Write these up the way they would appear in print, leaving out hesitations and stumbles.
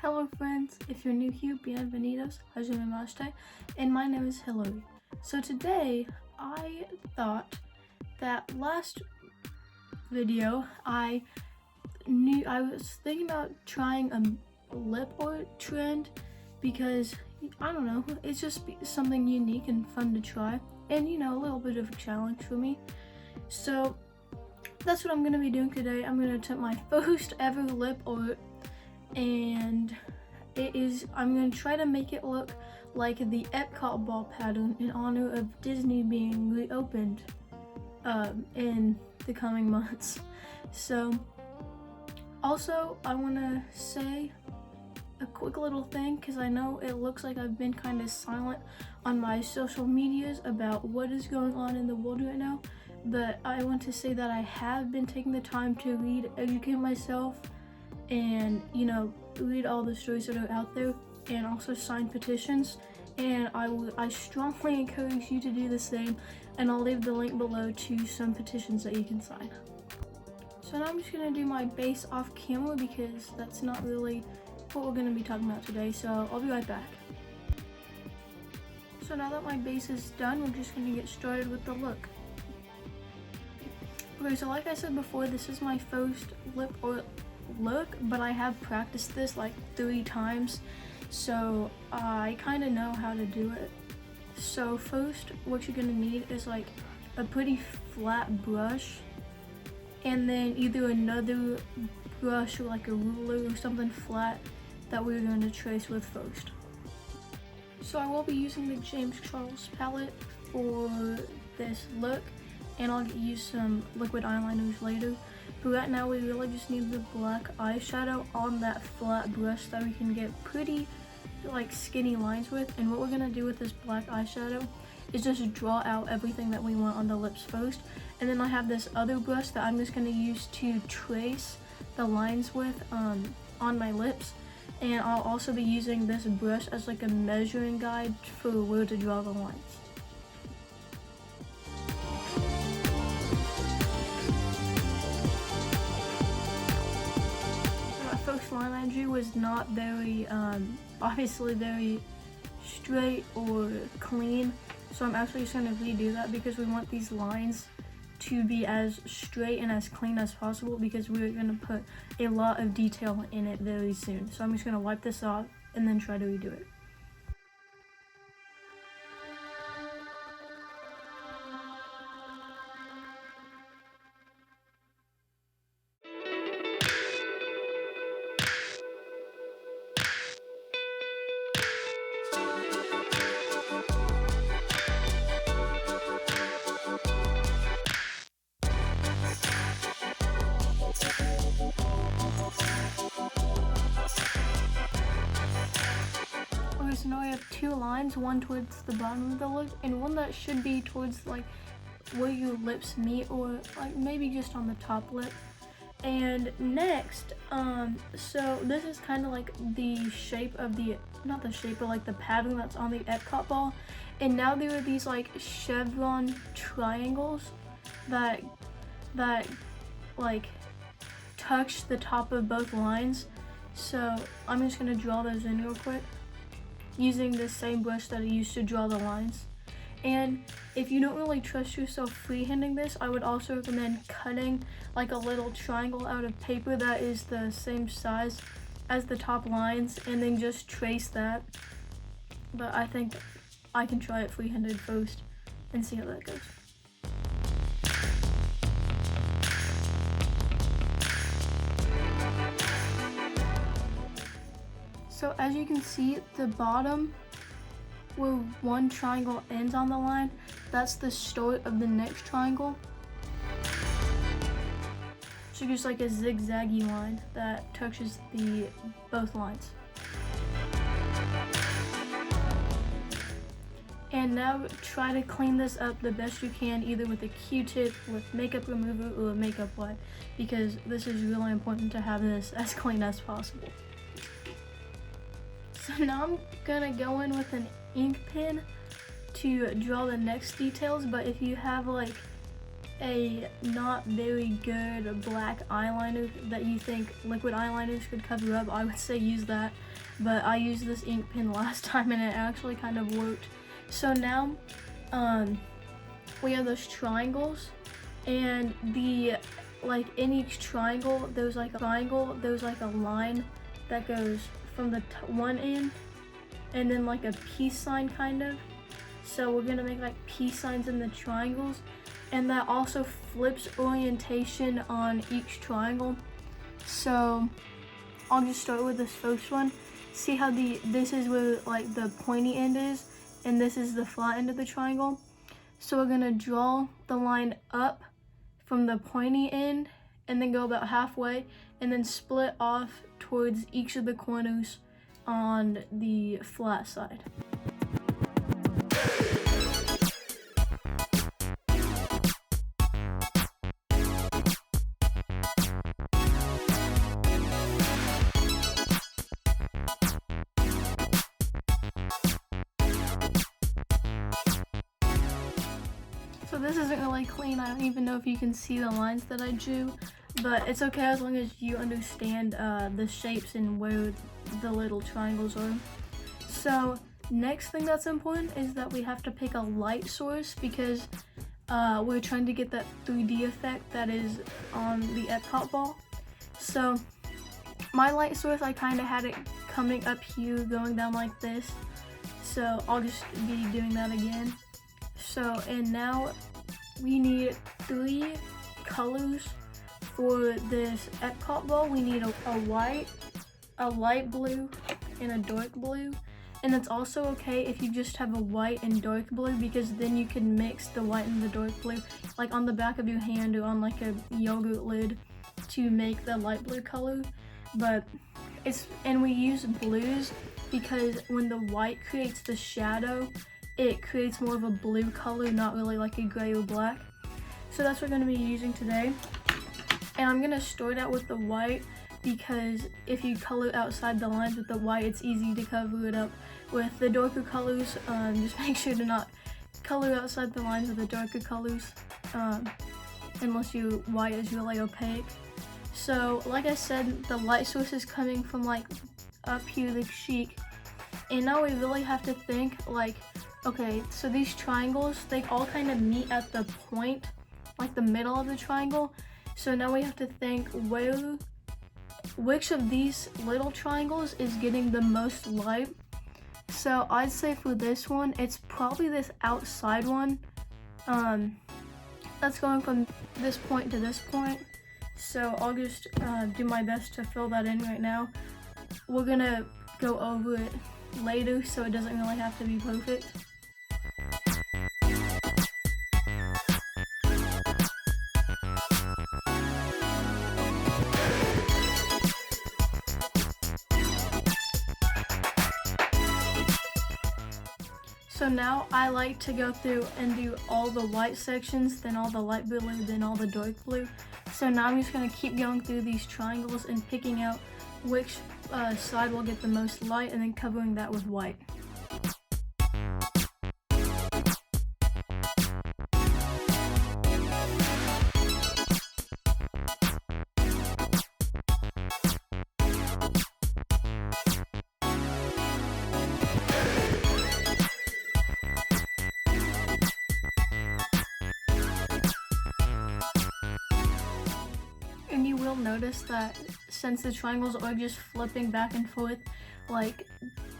Hello friends, if you're new here, bienvenidos, hajimemashite, and my name is Hillary. So today, I thought that last video, I was thinking about trying a lip art trend because, I don't know, it's just something unique and fun to try, and a little bit of a challenge for me. So that's what I'm going to be doing today. I'm going to attempt my first ever lip art, and I'm going to try to make it look like the EPCOT ball pattern in honor of Disney being reopened in the coming months. So also I want to say a quick little thing, because I know it looks like I've been kind of silent on my social medias about what is going on in the world right now, but I want to say that I have been taking the time to read, educate myself, and read all the stories that are out there, and also sign petitions, and I strongly encourage you to do the same, and I'll leave the link below to some petitions that you can sign. So now I'm just going to do my base off camera because that's not really what we're going to be talking about today, so I'll be right back. So now that my base is done, we're just going to get started with the look. Okay, so like I said before, this is my first lip art look, but I have practiced this like 3 times, so I kind of know how to do it. So first, what you're gonna need is like a pretty flat brush, and then either another brush or like a ruler or something flat that we're going to trace with first. So I will be using the James Charles palette for this look, and I'll use some liquid eyeliners later. But right now we really just need the black eyeshadow on that flat brush that we can get pretty like skinny lines with. And what we're gonna do with this black eyeshadow is just draw out everything that we want on the lips first. And then I have this other brush that I'm just gonna use to trace the lines with on my lips. And I'll also be using this brush as like a measuring guide for where to draw the lines. First line I drew was not very, obviously very straight or clean, so I'm actually just going to redo that because we want these lines to be as straight and as clean as possible, because we're going to put a lot of detail in it very soon. So I'm just going to wipe this off and then try to redo it. So now I have 2 lines, one towards the bottom of the lip and one that should be towards like where your lips meet, or like maybe just on the top lip. And next, so this is kind of like the shape of not the shape, but like the pattern that's on the EPCOT ball. And now there are these like chevron triangles that like touch the top of both lines. So I'm just gonna draw those in real quick, using the same brush that I used to draw the lines. And if you don't really trust yourself freehanding this, I would also recommend cutting like a little triangle out of paper that is the same size as the top lines, and then just trace that. But I think I can try it freehanded first and see how that goes. So as you can see, the bottom where one triangle ends on the line, that's the start of the next triangle. So just like a zigzaggy line that touches both lines. And now try to clean this up the best you can, either with a Q-tip, with makeup remover, or a makeup wipe, because this is really important to have this as clean as possible. So now I'm gonna go in with an ink pen to draw the next details, but if you have like a not very good black eyeliner that you think liquid eyeliners could cover up, I would say use that. But I used this ink pen last time and it actually kind of worked. So now we have those triangles, and in each triangle there's like a line that goes from the one end and then like a peace sign kind of. So we're gonna make like peace signs in the triangles, and that also flips orientation on each triangle. So I'll just start with this first one. See how this is where like the pointy end is, and this is the flat end of the triangle. So we're gonna draw the line up from the pointy end and then go about halfway and then split off towards each of the corners on the flat side. So this isn't really clean. I don't even know if you can see the lines that I drew, but it's okay as long as you understand the shapes and where the little triangles are. So next thing that's important is that we have to pick a light source, because we're trying to get that 3D effect that is on the EPCOT ball. So my light source, I kind of had it coming up here, going down like this. So I'll just be doing that again. So, and now we need 3 colors for this EPCOT ball. We need a white, a light blue, and a dark blue. And it's also okay if you just have a white and dark blue, because then you can mix the white and the dark blue, like on the back of your hand or on like a yogurt lid, to make the light blue color. And we use blues because when the white creates the shadow, it creates more of a blue color, not really like a gray or black. So that's what we're going to be using today. And I'm going to start out with the white, because if you color outside the lines with the white, it's easy to cover it up with the darker colors. Just make sure to not color outside the lines with the darker colors, unless your white is really opaque. So like I said, the light source is coming from like up here, the cheek. And now we really have to think like, okay, so these triangles, they all kind of meet at the point, like the middle of the triangle. So now we have to think which of these little triangles is getting the most light. So I'd say for this one, it's probably this outside one. That's going from this point to this point. So I'll just do my best to fill that in right now. We're gonna go over it later, so it doesn't really have to be perfect. So now I like to go through and do all the white sections, then all the light blue, then all the dark blue. So now I'm just going to keep going through these triangles and picking out which side will get the most light, and then covering that with white. And you will notice that since the triangles are just flipping back and forth, like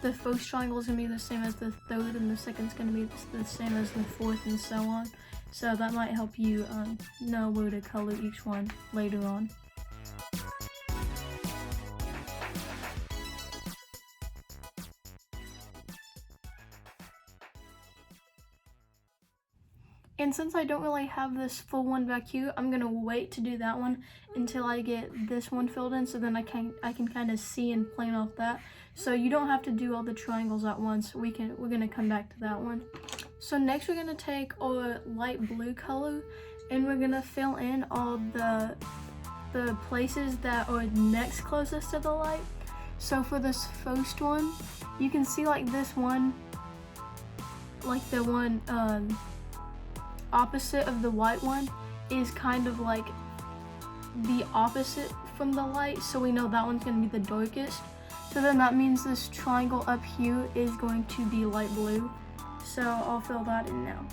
the first triangle is going to be the same as the third, and the second is going to be the same as the fourth, and so on. So that might help you know where to color each one later on. And since I don't really have this full one back here, I'm gonna wait to do that one until I get this one filled in, so then I can kind of see and plan off that. So you don't have to do all the triangles at once. We're gonna come back to that one. So next we're gonna take our light blue color, and we're gonna fill in all the places that are next closest to the light. So for this first one, you can see like this one, like the one opposite of the white one, is kind of like the opposite from the light, so we know that one's going to be the darkest. So then that means this triangle up here is going to be light blue. So I'll fill that in now.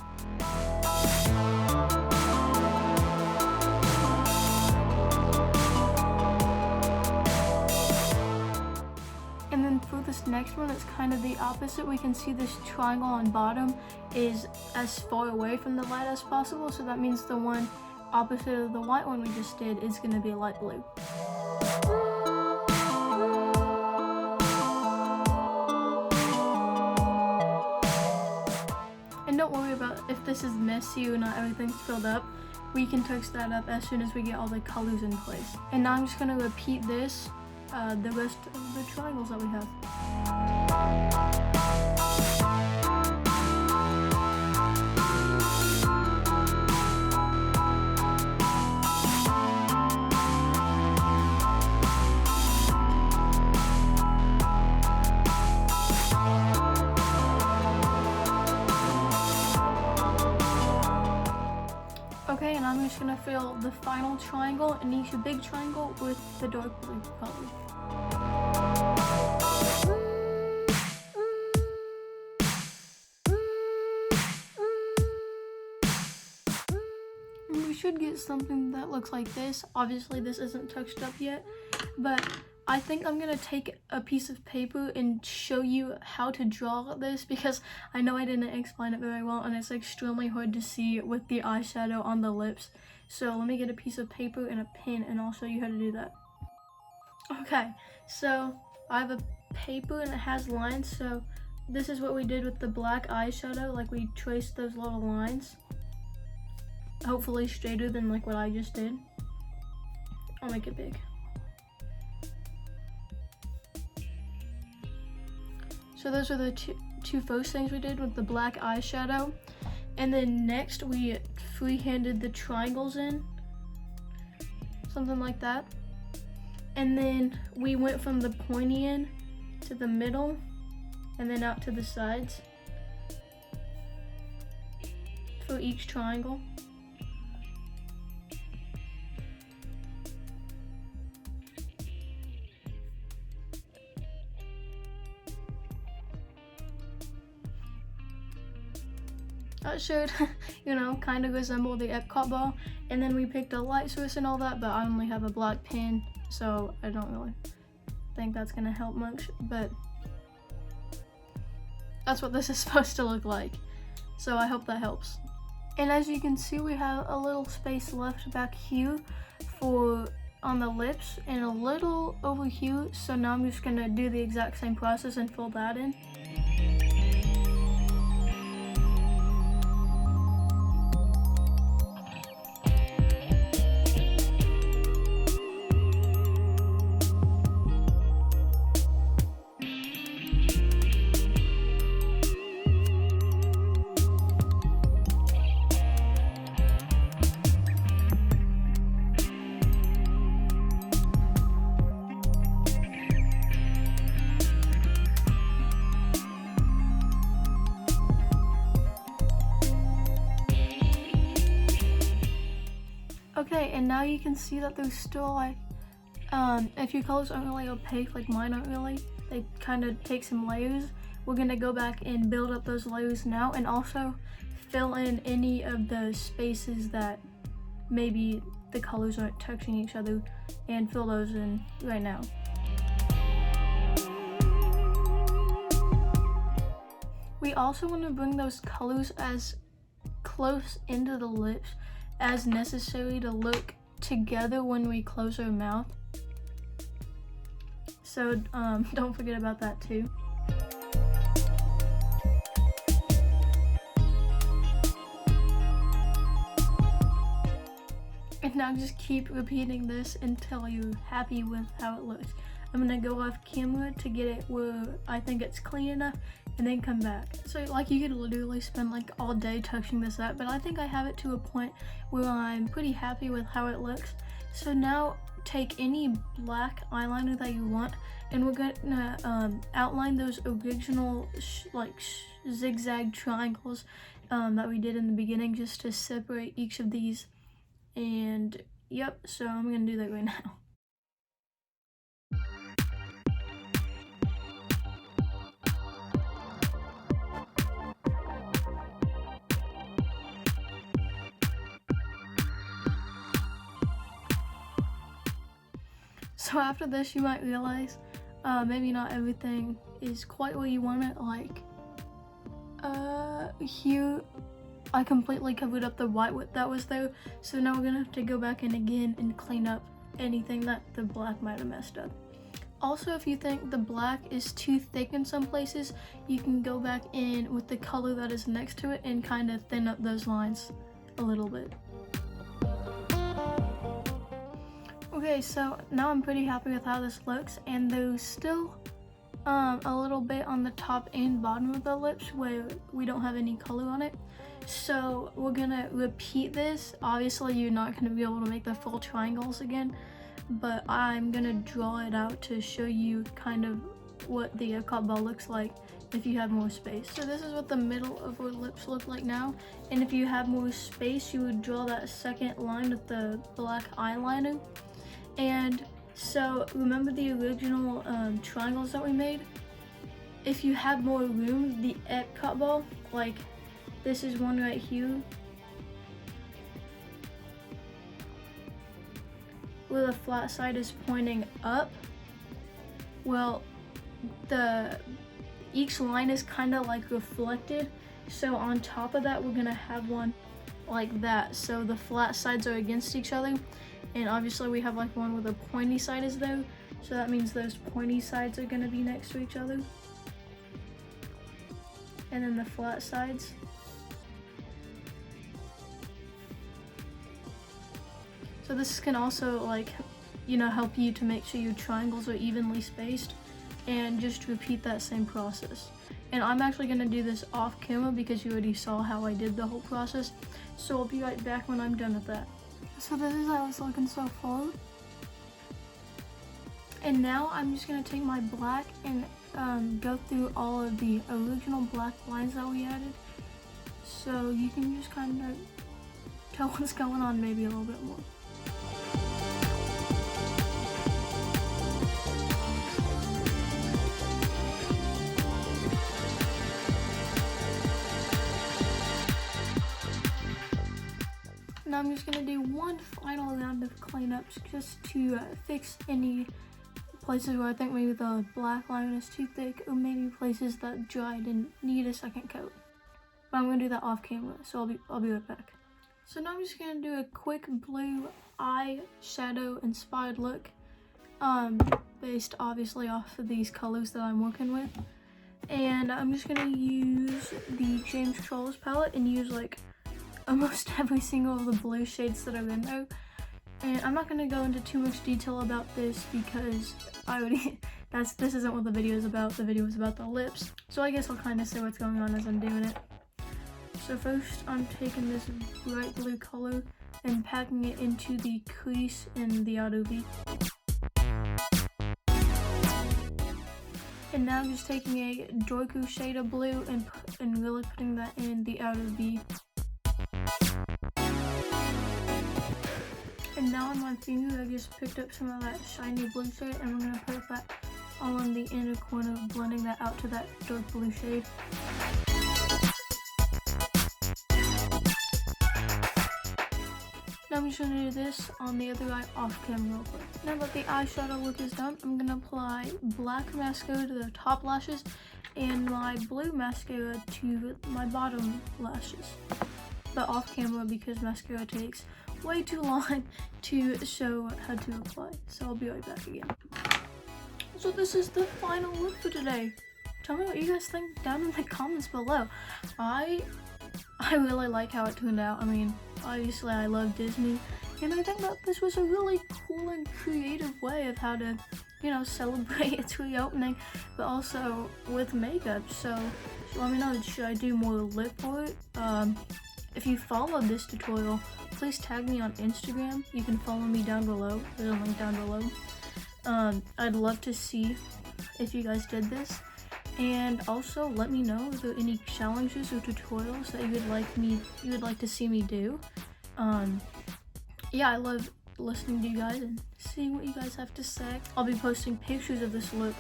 And then for this next one, it's kind of the opposite. We can see this triangle on bottom is as far away from the light as possible. So that means the one opposite of the white one we just did is going to be light blue. And don't worry about if this is messy or not everything's filled up. We can touch that up as soon as we get all the colors in place. And now I'm just going to repeat this, the rest of the triangles that we have. Okay, and I'm just gonna fill the final triangle and each big triangle with the dark blue color. And we should get something that looks like this. Obviously this isn't touched up yet, but I think I'm gonna take a piece of paper and show you how to draw this, because I know I didn't explain it very well and it's extremely hard to see with the eyeshadow on the lips. So let me get a piece of paper and a pen and I'll show you how to do that. Okay, so I have a paper and it has lines, so this is what we did with the black eyeshadow, like we traced those little lines. Hopefully straighter than like what I just did. I'll make it big. So those are the two first things we did with the black eyeshadow. And then next we free-handed the triangles in, something like that. And then we went from the pointy end to the middle and then out to the sides for each triangle. That should, you know, kind of resemble the EPCOT ball. And then we picked a light source and all that, but I only have a black pen, so I don't really think that's gonna help much, but that's what this is supposed to look like. So I hope that helps. And as you can see, we have a little space left back here for on the lips and a little over here. So now I'm just gonna do the exact same process and fill that in. Okay, and now you can see that there's still like, if your colors aren't really opaque, like mine aren't really, they kind of take some layers. We're gonna go back and build up those layers now and also fill in any of the spaces that maybe the colors aren't touching each other and fill those in right now. We also want to bring those colors as close into the lips as necessary to look together when we close our mouth. So don't forget about that too. And now just keep repeating this until you're happy with how it looks. I'm gonna go off camera to get it where I think it's clean enough and then come back. So like you could literally spend like all day touching this up, but I think I have it to a point where I'm pretty happy with how it looks. So now take any black eyeliner that you want and we're gonna outline those original zigzag triangles that we did in the beginning, just to separate each of these And yep, so I'm gonna do that right now. So after this, you might realize maybe not everything is quite where you want it. Like here, I completely covered up the white that was there. So now we're gonna have to go back in again and clean up anything that the black might have messed up. Also, if you think the black is too thick in some places, you can go back in with the color that is next to it and kind of thin up those lines a little bit. Okay, so now I'm pretty happy with how this looks, and there's still a little bit on the top and bottom of the lips where we don't have any color on it. So we're gonna repeat this. Obviously, you're not gonna be able to make the full triangles again, but I'm gonna draw it out to show you kind of what the EPCOT ball looks like if you have more space. So this is what the middle of our lips look like now, and if you have more space, you would draw that second line with the black eyeliner. And so remember the original triangles that we made? If you have more room, the EPCOT ball, like this is one right here, where the flat side is pointing up, well, each line is kind of like reflected. So on top of that, we're gonna have one like that. So the flat sides are against each other. And obviously we have like one where the pointy side is there. So that means those pointy sides are gonna be next to each other. And then the flat sides. So this can also like, you know, help you to make sure your triangles are evenly spaced, and just repeat that same process. And I'm actually gonna do this off camera because you already saw how I did the whole process. So I'll be right back when I'm done with that. So this is how it's looking so far. And now I'm just gonna take my black and go through all of the original black lines that we added. So you can just kind of tell what's going on maybe a little bit more. Now I'm just gonna do one final round of cleanups just to fix any places where I think maybe the black line is too thick, or maybe places that dried and need a second coat. But I'm gonna do that off camera, so I'll be right back. So now I'm just gonna do a quick blue eyeshadow inspired look, based obviously off of these colors that I'm working with. And I'm just gonna use the James Charles palette and use like almost every single of the blue shades that are in there. And I'm not gonna go into too much detail about this because I already, this isn't what the video is about. The video is about the lips. So I guess I'll kind of say what's going on as I'm doing it. So first I'm taking this bright blue color and packing it into the crease in the outer V. And now I'm just taking a darker shade of blue and really putting that in the outer V. And now on my finger, I just picked up some of that shiny blue shade, and we're gonna put that all in the inner corner, blending that out to that dark blue shade. Now I'm just gonna do this on the other eye off camera real quick. Now that the eyeshadow look is done, I'm gonna apply black mascara to the top lashes and my blue mascara to my bottom lashes. But off camera because mascara takes way too long to show how to apply. So I'll be right back again. So this is the final look for today. Tell me what you guys think down in the comments below. I really like how it turned out. I mean, obviously I love Disney, and I think that this was a really cool and creative way of how to, you know, celebrate its reopening, but also with makeup. So let me know, should I do more lip art? If you followed this tutorial, please tag me on Instagram. You can follow me down below. There's a link down below. I'd love to see if you guys did this. And also let me know if there are any challenges or tutorials that you would like to see me do. yeah, I love listening to you guys and seeing what you guys have to say. I'll be posting pictures of this look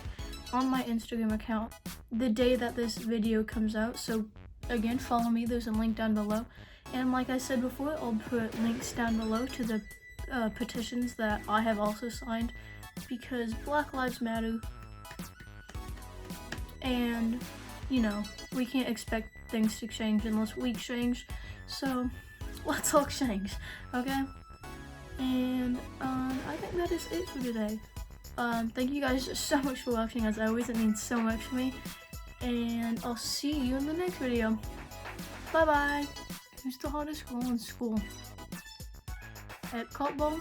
on my Instagram account the day that this video comes out. So again, follow me. There's a link down below. And like I said before, I'll put links down below to the petitions that I have also signed, because Black Lives Matter, and you know, we can't expect things to change unless we change. So let's all change, okay? And I think that is it for today. Thank you guys so much for watching. As always, it means so much to me. And I'll see you in the next video. Bye bye. Who's the hottest girl in school? EPCOT ball?